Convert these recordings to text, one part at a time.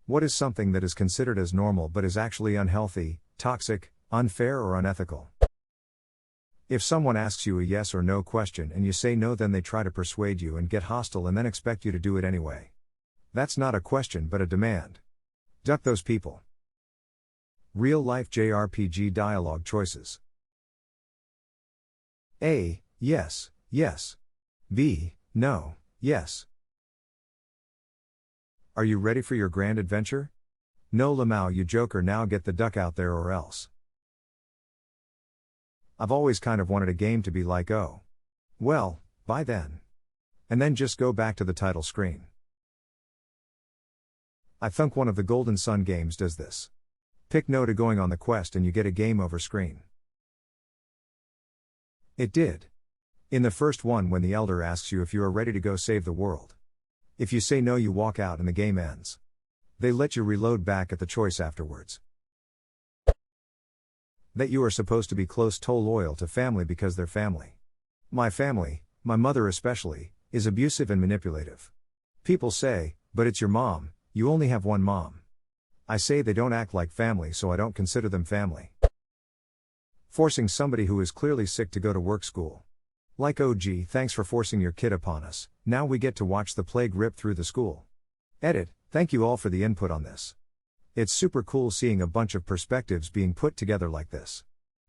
What is something that is considered as normal but is actually unhealthy, toxic, unfair, or unethical? If someone asks you a yes or no question and you say no, then they try to persuade you and get hostile and then expect you to do it anyway. That's not a question but a demand. Duck those people. Real-life JRPG dialogue choices. A. Yes, yes. B. No, yes. Are you ready for your grand adventure? No, Lamau, you joker, now get the duck out there or else. I've always kind of wanted a game to be like, oh. Well, bye then. And then just go back to the title screen. I think one of the Golden Sun games does this. Pick no to going on the quest and you get a game over screen. It did. In the first one, when the elder asks you if you are ready to go save the world. If you say no, you walk out and the game ends. They let you reload back at the choice afterwards. That you are supposed to be close to loyal to family because they're family. My family, my mother especially, is abusive and manipulative. People say, but it's your mom, you only have one mom. I say they don't act like family, so I don't consider them family. Forcing somebody who is clearly sick to go to work school. Like, oh gee, thanks for forcing your kid upon us, now we get to watch the plague rip through the school. Edit, thank you all for the input on this. It's super cool seeing a bunch of perspectives being put together like this.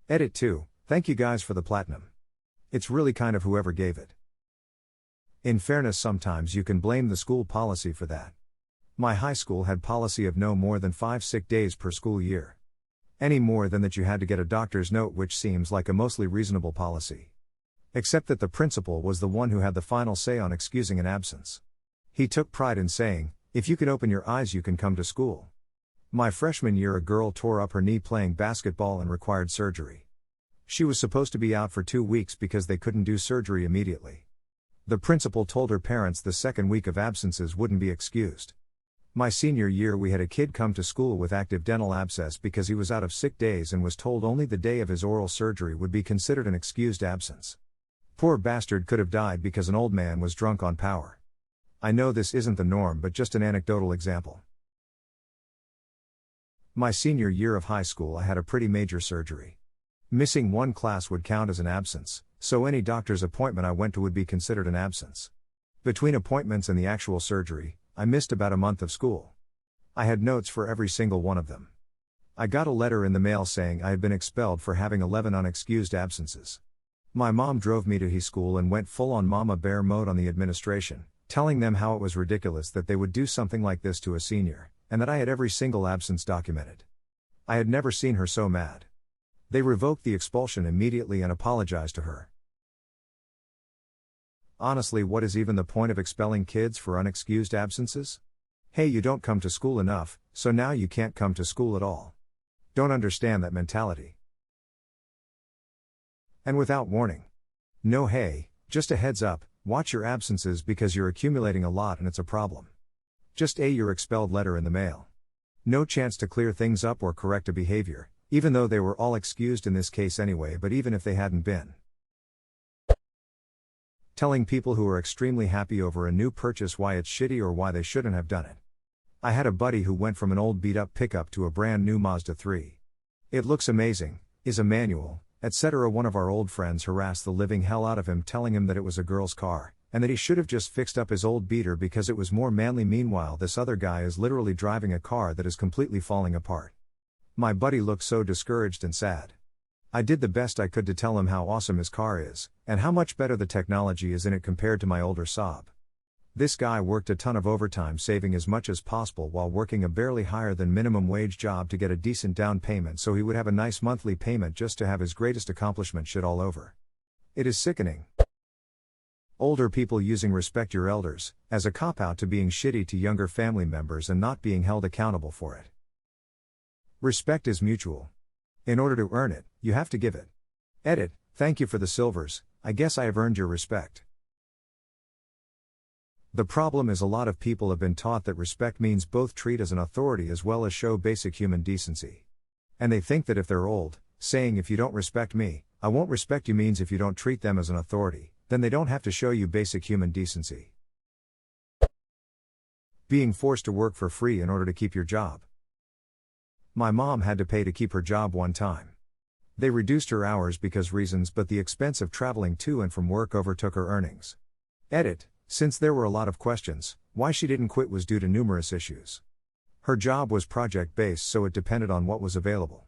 Edit 2, thank you guys for the platinum. It's really kind of whoever gave it. In fairness, sometimes you can blame the school policy for that. My high school had policy of no more than 5 sick days per school year. Any more than that you had to get a doctor's note, which seems like a mostly reasonable policy. Except that the principal was the one who had the final say on excusing an absence. He took pride in saying, if you can open your eyes you can come to school. My freshman year, a girl tore up her knee playing basketball and required surgery. She was supposed to be out for 2 weeks because they couldn't do surgery immediately. The principal told her parents the second week of absences wouldn't be excused. My senior year, we had a kid come to school with active dental abscess because he was out of sick days and was told only the day of his oral surgery would be considered an excused absence. Poor bastard could have died because an old man was drunk on power. I know this isn't the norm, but just an anecdotal example. My senior year of high school, I had a pretty major surgery. Missing one class would count as an absence, so any doctor's appointment I went to would be considered an absence. Between appointments and the actual surgery, I missed about a month of school. I had notes for every single one of them. I got a letter in the mail saying I had been expelled for having 11 unexcused absences. My mom drove me to his school and went full on mama bear mode on the administration, telling them how it was ridiculous that they would do something like this to a senior, and that I had every single absence documented. I had never seen her so mad. They revoked the expulsion immediately and apologized to her. Honestly, what is even the point of expelling kids for unexcused absences? Hey, you don't come to school enough, so now you can't come to school at all. Don't understand that mentality. And without warning. No, hey, just a heads up, watch your absences because you're accumulating a lot and it's a problem. Just your expelled letter in the mail. No chance to clear things up or correct a behavior, even though they were all excused in this case anyway, but even if they hadn't been. Telling people who are extremely happy over a new purchase why it's shitty or why they shouldn't have done it. I had a buddy who went from an old beat-up pickup to a brand new Mazda 3. It looks amazing, is a manual, etc. One of our old friends harassed the living hell out of him, telling him that it was a girl's car, and that he should have just fixed up his old beater because it was more manly. Meanwhile, this other guy is literally driving a car that is completely falling apart. My buddy looked so discouraged and sad. I did the best I could to tell him how awesome his car is, and how much better the technology is in it compared to my older Saab. This guy worked a ton of overtime, saving as much as possible while working a barely higher than minimum wage job to get a decent down payment so he would have a nice monthly payment just to have his greatest accomplishment shit all over. It is sickening. Older people using respect your elders as a cop-out to being shitty to younger family members and not being held accountable for it. Respect is mutual. In order to earn it, you have to give it. Edit, thank you for the silvers, I guess I have earned your respect. The problem is a lot of people have been taught that respect means both treat as an authority as well as show basic human decency. And they think that if they're old, saying if you don't respect me, I won't respect you means if you don't treat them as an authority, then they don't have to show you basic human decency. Being forced to work for free in order to keep your job. My mom had to pay to keep her job one time. They reduced her hours because reasons, but the expense of traveling to and from work overtook her earnings. Edit, since there were a lot of questions, why she didn't quit was due to numerous issues. Her job was project-based, so it depended on what was available.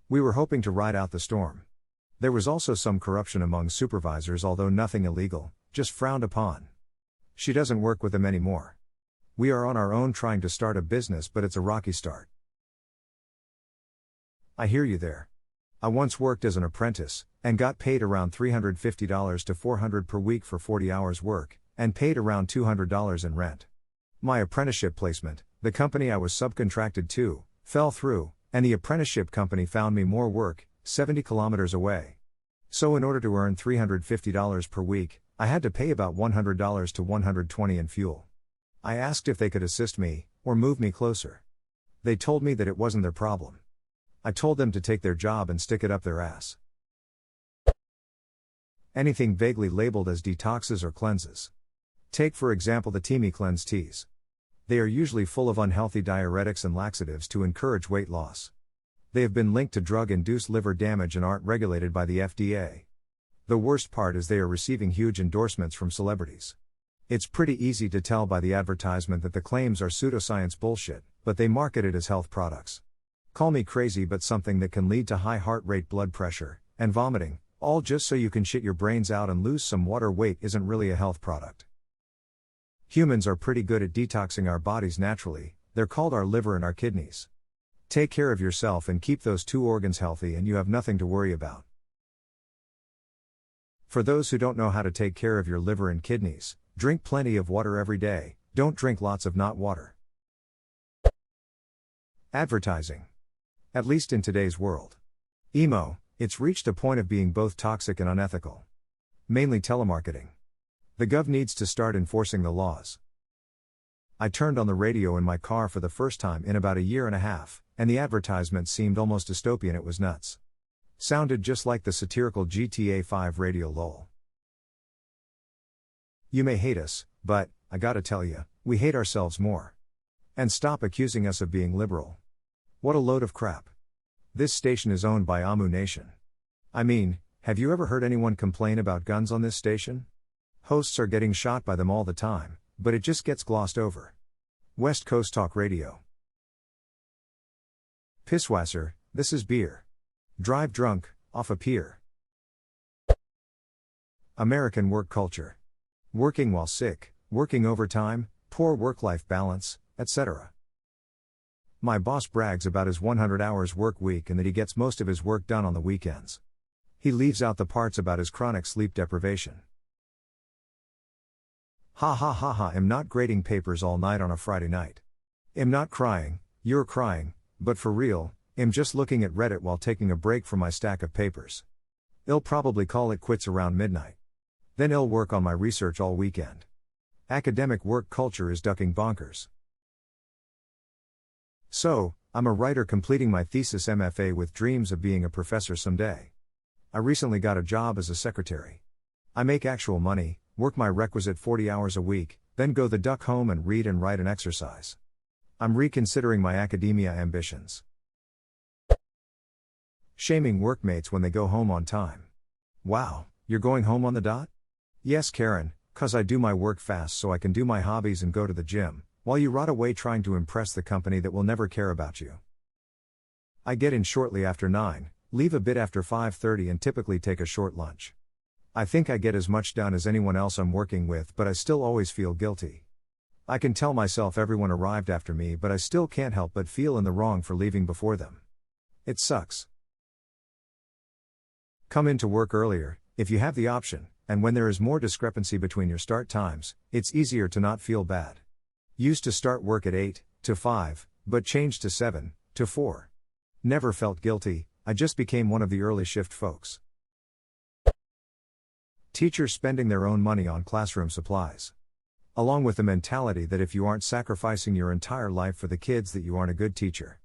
We were hoping to ride out the storm. There was also some corruption among supervisors, although nothing illegal, just frowned upon. She doesn't work with them anymore. We are on our own trying to start a business, but it's a rocky start. I hear you there. I once worked as an apprentice, and got paid around $350 to $400 per week for 40 hours work, and paid around $200 in rent. My apprenticeship placement, the company I was subcontracted to, fell through, and the apprenticeship company found me more work, 70 kilometers away. So in order to earn $350 per week, I had to pay about $100 to $120 in fuel. I asked if they could assist me, or move me closer. They told me that it wasn't their problem. I told them to take their job and stick it up their ass. Anything vaguely labeled as detoxes or cleanses. Take for example the Teami Cleanse teas. They are usually full of unhealthy diuretics and laxatives to encourage weight loss. They have been linked to drug-induced liver damage and aren't regulated by the FDA. The worst part is they are receiving huge endorsements from celebrities. It's pretty easy to tell by the advertisement that the claims are pseudoscience bullshit, but they market it as health products. Call me crazy, but something that can lead to high heart rate, blood pressure, and vomiting, all just so you can shit your brains out and lose some water weight, isn't really a health product. Humans are pretty good at detoxing our bodies naturally. They're called our liver and our kidneys. Take care of yourself and keep those two organs healthy, and you have nothing to worry about. For those who don't know how to take care of your liver and kidneys, drink plenty of water every day. Don't drink lots of not water. Advertising. At least in today's world. Emo, it's reached a point of being both toxic and unethical. Mainly telemarketing. The gov needs to start enforcing the laws. I turned on the radio in my car for the first time in about a year and a half, and the advertisement seemed almost dystopian. It was nuts. Sounded just like the satirical GTA 5 radio lol. You may hate us, but, I gotta tell you, we hate ourselves more. And stop accusing us of being liberal. What a load of crap. This station is owned by Amu Nation. I mean, have you ever heard anyone complain about guns on this station? Hosts are getting shot by them all the time, but it just gets glossed over. West Coast Talk Radio. Pisswasser, this is beer. Drive drunk, off a pier. American work culture. Working while sick, working overtime, poor work-life balance, etc. My boss brags about his 100 hours work week and that he gets most of his work done on the weekends. He leaves out the parts about his chronic sleep deprivation. Ha ha ha ha, I'm not grading papers all night on a Friday night. I'm not crying, you're crying, but for real, I'm just looking at Reddit while taking a break from my stack of papers. I'll probably call it quits around midnight. Then I'll work on my research all weekend. Academic work culture is ducking bonkers. So, I'm a writer completing my thesis MFA with dreams of being a professor someday. I recently got a job as a secretary. I make actual money, work my requisite 40 hours a week, then go the duck home and read and write and exercise. I'm reconsidering my academia ambitions. Shaming workmates when they go home on time. Wow, you're going home on the dot? Yes, Karen, 'cause I do my work fast so I can do my hobbies and go to the gym, while you rot away trying to impress the company that will never care about you. I get in shortly after 9, leave a bit after 5:30 and typically take a short lunch. I think I get as much done as anyone else I'm working with, but I still always feel guilty. I can tell myself everyone arrived after me, but I still can't help but feel in the wrong for leaving before them. It sucks. Come into work earlier, if you have the option, and when there is more discrepancy between your start times, it's easier to not feel bad. Used to start work at 8 to 5, but changed to 7 to 4. Never felt guilty, I just became one of the early shift folks. Teachers spending their own money on classroom supplies. Along with the mentality that if you aren't sacrificing your entire life for the kids that you aren't a good teacher.